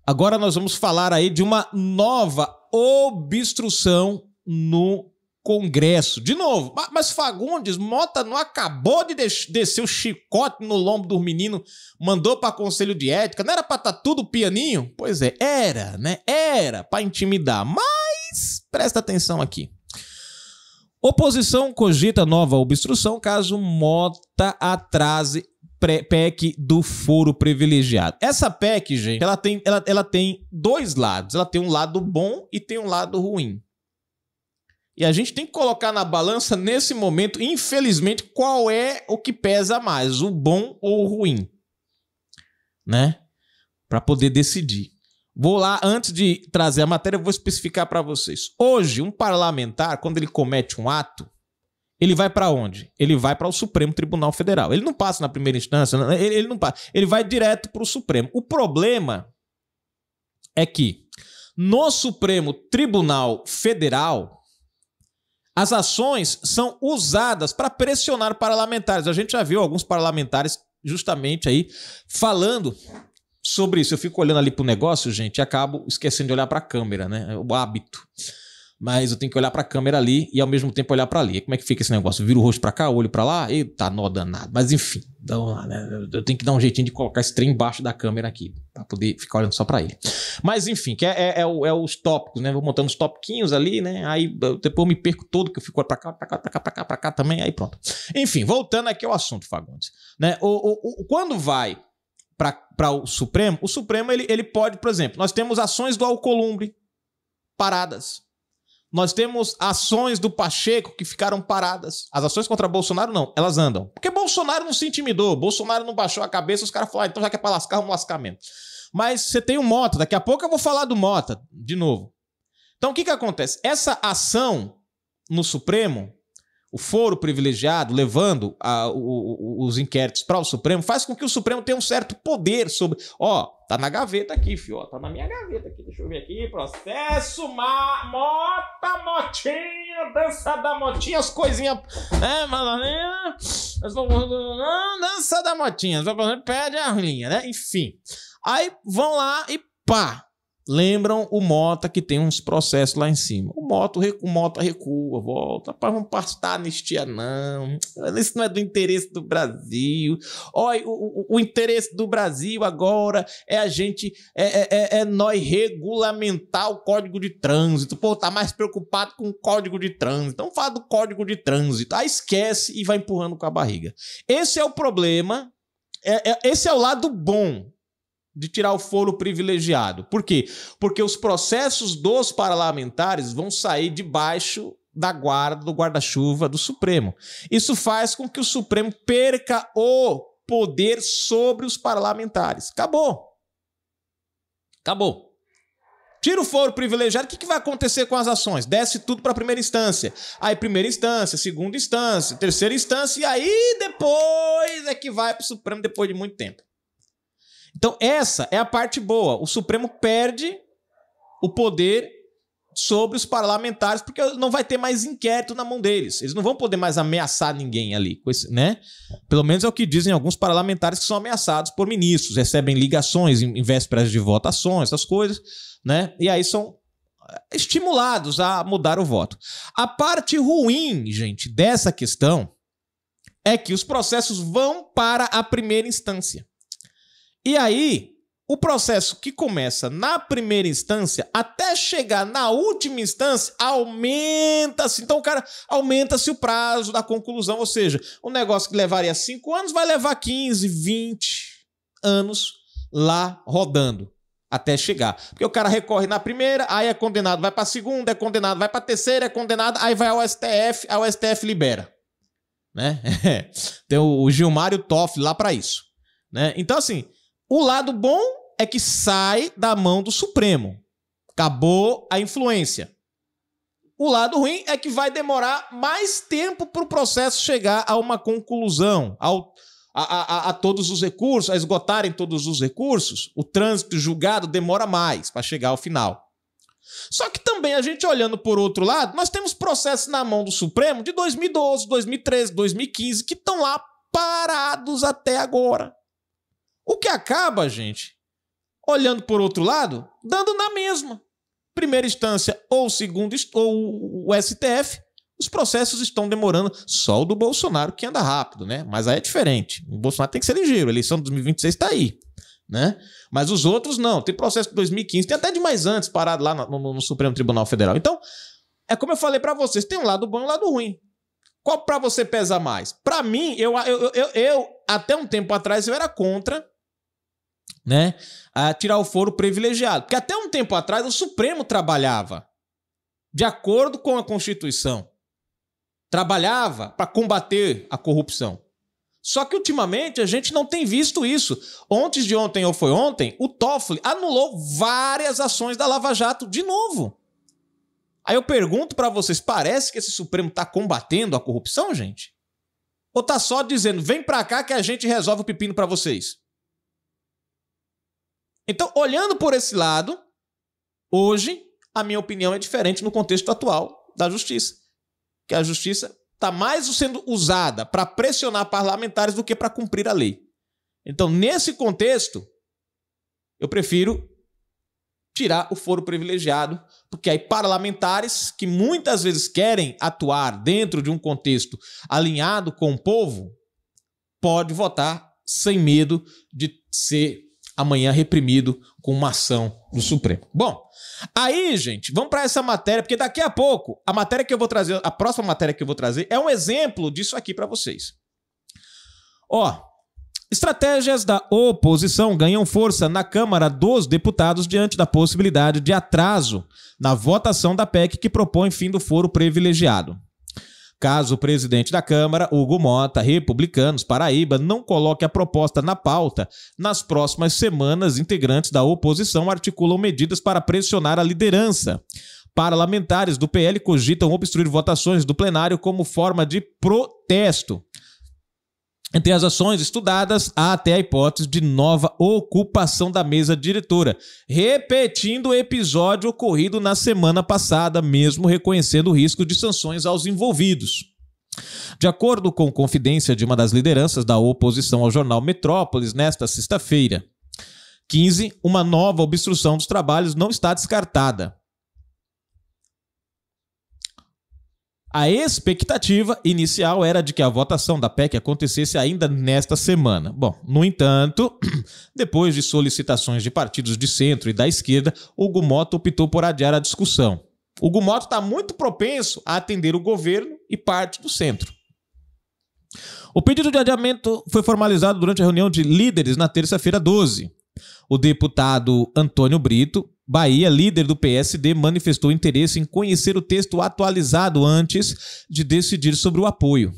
Agora nós vamos falar aí de uma nova obstrução no Congresso. De novo, mas Fagundes, Mota não acabou de descer o chicote no lombo do menino, mandou para Conselho de Ética, não era para estar tudo pianinho? Pois é, era, né? Era para intimidar, mas presta atenção aqui. Oposição cogita nova obstrução caso Mota atrase PEC do foro privilegiado. Essa PEC, gente, ela tem dois lados. Ela tem um lado bom e tem um lado ruim. E a gente tem que colocar na balança, nesse momento, infelizmente, qual é o que pesa mais, o bom ou o ruim, né? Para poder decidir. Vou lá, antes de trazer a matéria, eu vou especificar para vocês. Hoje, um parlamentar, quando ele comete um ato, ele vai para onde? Ele vai para o Supremo Tribunal Federal. Ele não passa na primeira instância, ele não passa. Ele vai direto para o Supremo. O problema é que no Supremo Tribunal Federal, as ações são usadas para pressionar parlamentares. A gente já viu alguns parlamentares justamente aí falando sobre isso. Eu fico olhando ali pro negócio, gente, e acabo esquecendo de olhar para a câmera, né? É o hábito. Mas eu tenho que olhar para a câmera ali e ao mesmo tempo olhar para ali. E como é que fica esse negócio? Eu viro o rosto para cá, olho para lá, eita, nó danado. Mas enfim, vamos lá, né? Eu tenho que dar um jeitinho de colocar esse trem embaixo da câmera aqui, para poder ficar olhando só para ele. Mas enfim, que é os tópicos, né? Vou montando os topiquinhos ali, né? Aí depois eu me perco todo, que eu fico para cá, para cá, para cá, para cá, para cá também, aí pronto. Enfim, voltando aqui ao assunto, Fagundes, né? Quando vai para o Supremo ele pode, por exemplo, nós temos ações do Alcolumbre paradas. Nós temos ações do Pacheco que ficaram paradas. As ações contra Bolsonaro não, elas andam. Porque Bolsonaro não se intimidou, Bolsonaro não baixou a cabeça, os caras falaram, então já que é pra lascar, vamos lascar mesmo. Mas você tem o Mota, daqui a pouco eu vou falar do Mota de novo. Então o que acontece? Essa ação no Supremo, o foro privilegiado, levando os inquéritos para o Supremo, faz com que o Supremo tenha um certo poder sobre... Ó, tá na gaveta aqui, filho. Ó, tá na minha gaveta aqui. Deixa eu ver aqui. Processo Mota, Motinha, dança da Motinha, as coisinhas... dança da Motinha. Pede a linha, né? Enfim. Aí vão lá e pá. Lembram o Mota que tem uns processos lá em cima. O Mota recua, volta. Vamos passar anistia, não. Isso não é do interesse do Brasil. Olha, o interesse do Brasil agora é a gente, nós regulamentar o Código de Trânsito. Pô, tá mais preocupado com o Código de Trânsito. Então fala do Código de Trânsito. Aí esquece e vai empurrando com a barriga. Esse é o problema. Esse é o lado bom de tirar o foro privilegiado. Por quê? Porque os processos dos parlamentares vão sair debaixo da guarda, do guarda-chuva do Supremo. Isso faz com que o Supremo perca o poder sobre os parlamentares. Acabou. Acabou. Tira o foro privilegiado, o que vai acontecer com as ações? Desce tudo para a primeira instância. Aí primeira instância, segunda instância, terceira instância, e aí depois é que vai para o Supremo depois de muito tempo. Então essa é a parte boa. O Supremo perde o poder sobre os parlamentares porque não vai ter mais inquérito na mão deles. Eles não vão poder mais ameaçar ninguém ali, né? Pelo menos é o que dizem alguns parlamentares que são ameaçados por ministros, recebem ligações em vésperas de votações, essas coisas, né? E aí são estimulados a mudar o voto. A parte ruim, gente, dessa questão é que os processos vão para a primeira instância. E aí, o processo que começa na primeira instância, até chegar na última instância, aumenta-se. Então, aumenta-se o prazo da conclusão. Ou seja, um negócio que levaria 5 anos vai levar 15, 20 anos lá rodando até chegar. Porque o cara recorre na primeira, aí é condenado, vai para a segunda, é condenado, vai para a terceira, é condenado, aí vai ao STF, aí o STF libera. Né? Tem o Gilmar e o Toffoli lá para isso. Né? Então, assim... O lado bom é que sai da mão do Supremo. Acabou a influência. O lado ruim é que vai demorar mais tempo para o processo chegar a uma conclusão, a todos os recursos, a esgotarem todos os recursos. O trânsito julgado demora mais para chegar ao final. Só que também, a gente olhando por outro lado, nós temos processos na mão do Supremo de 2012, 2013, 2015, que estão lá parados até agora. O que acaba, gente, Olhando por outro lado, dando na mesma. Primeira instância ou segunda ou o STF, os processos estão demorando. Só o do Bolsonaro que anda rápido, né? Mas aí é diferente. O Bolsonaro tem que ser ligeiro. A eleição de 2026 está aí, né? Mas os outros não. Tem processo de 2015, tem até de mais antes parado lá no Supremo Tribunal Federal. Então, é como eu falei para vocês, tem um lado bom e um lado ruim. Qual para você pesa mais? Para mim, eu até um tempo atrás eu era contra, né, a tirar o foro privilegiado. Porque até um tempo atrás o Supremo trabalhava de acordo com a Constituição. Trabalhava para combater a corrupção. Só que ultimamente a gente não tem visto isso. Antes de ontem ou foi ontem, o Toffoli anulou várias ações da Lava Jato de novo. Aí eu pergunto para vocês, parece que esse Supremo está combatendo a corrupção, gente? Ou tá só dizendo, vem para cá que a gente resolve o pepino para vocês? Então, olhando por esse lado, hoje a minha opinião é diferente no contexto atual da justiça. Que a justiça está mais sendo usada para pressionar parlamentares do que para cumprir a lei. Então, nesse contexto, eu prefiro tirar o foro privilegiado, porque aí parlamentares que muitas vezes querem atuar dentro de um contexto alinhado com o povo, pode votar sem medo de ser amanhã reprimido com uma ação do Supremo. Bom, aí, gente, vamos para essa matéria, porque daqui a pouco, a matéria que eu vou trazer, a próxima matéria que eu vou trazer é um exemplo disso aqui para vocês. Ó, estratégias da oposição ganham força na Câmara dos Deputados diante da possibilidade de atraso na votação da PEC que propõe fim do foro privilegiado. Caso o presidente da Câmara, Hugo Mota, Republicanos, Paraíba, não coloque a proposta na pauta, nas próximas semanas, integrantes da oposição articulam medidas para pressionar a liderança. Parlamentares do PL cogitam obstruir votações do plenário como forma de protesto. Entre as ações estudadas, há até a hipótese de nova ocupação da mesa diretora, repetindo o episódio ocorrido na semana passada, mesmo reconhecendo o risco de sanções aos envolvidos. De acordo com confidência de uma das lideranças da oposição ao jornal Metrópolis, nesta sexta-feira, 15, uma nova obstrução dos trabalhos não está descartada. A expectativa inicial era de que a votação da PEC acontecesse ainda nesta semana. Bom, no entanto, depois de solicitações de partidos de centro e da esquerda, Hugo Mota optou por adiar a discussão. Hugo Mota está muito propenso a atender o governo e parte do centro. O pedido de adiamento foi formalizado durante a reunião de líderes na terça-feira 12. O deputado Antônio Brito, Bahia, líder do PSD, manifestou interesse em conhecer o texto atualizado antes de decidir sobre o apoio.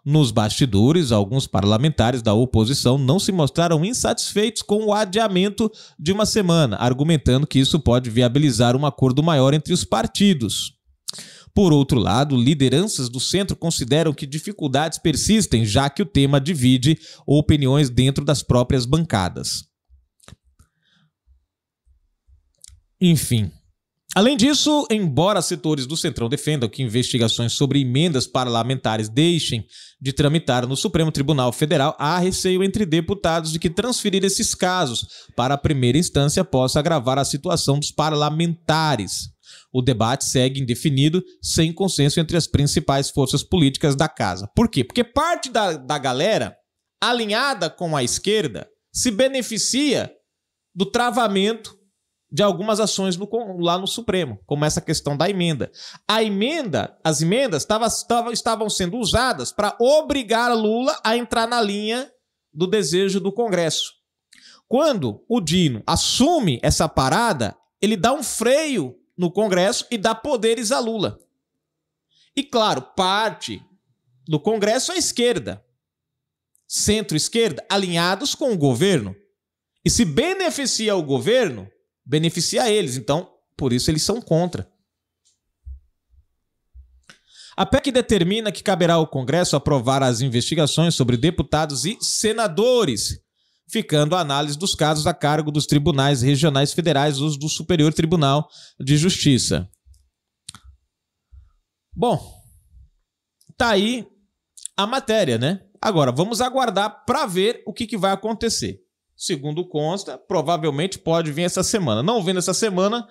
Nos bastidores, alguns parlamentares da oposição não se mostraram insatisfeitos com o adiamento de uma semana, argumentando que isso pode viabilizar um acordo maior entre os partidos. Por outro lado, lideranças do centro consideram que dificuldades persistem, já que o tema divide opiniões dentro das próprias bancadas. Enfim. Além disso, embora setores do Centrão defendam que investigações sobre emendas parlamentares deixem de tramitar no Supremo Tribunal Federal, há receio entre deputados de que transferir esses casos para a primeira instância possa agravar a situação dos parlamentares. O debate segue indefinido, sem consenso entre as principais forças políticas da casa. Por quê? Porque parte da galera, alinhada com a esquerda, se beneficia do travamento de algumas ações lá no Supremo, como essa questão da emenda. As emendas estavam sendo usadas para obrigar Lula a entrar na linha do desejo do Congresso. Quando o Dino assume essa parada, ele dá um freio no Congresso e dá poderes a Lula. E claro, parte do Congresso é a esquerda, centro-esquerda, alinhados com o governo. E se beneficia o governo, beneficia eles, então, por isso eles são contra. A PEC determina que caberá ao Congresso aprovar as investigações sobre deputados e senadores, ficando a análise dos casos a cargo dos tribunais regionais federais ou do Superior Tribunal de Justiça. Bom, tá aí a matéria, né? Agora, vamos aguardar para ver o que vai acontecer. segundo consta, provavelmente pode vir essa semana. Não vindo essa semana,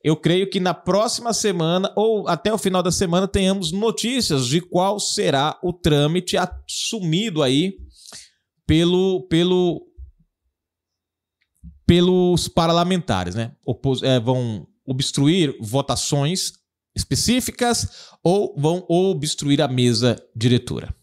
eu creio que na próxima semana ou até o final da semana tenhamos notícias de qual será o trâmite assumido aí pelos parlamentares, né? Vão obstruir votações específicas ou vão obstruir a mesa diretora.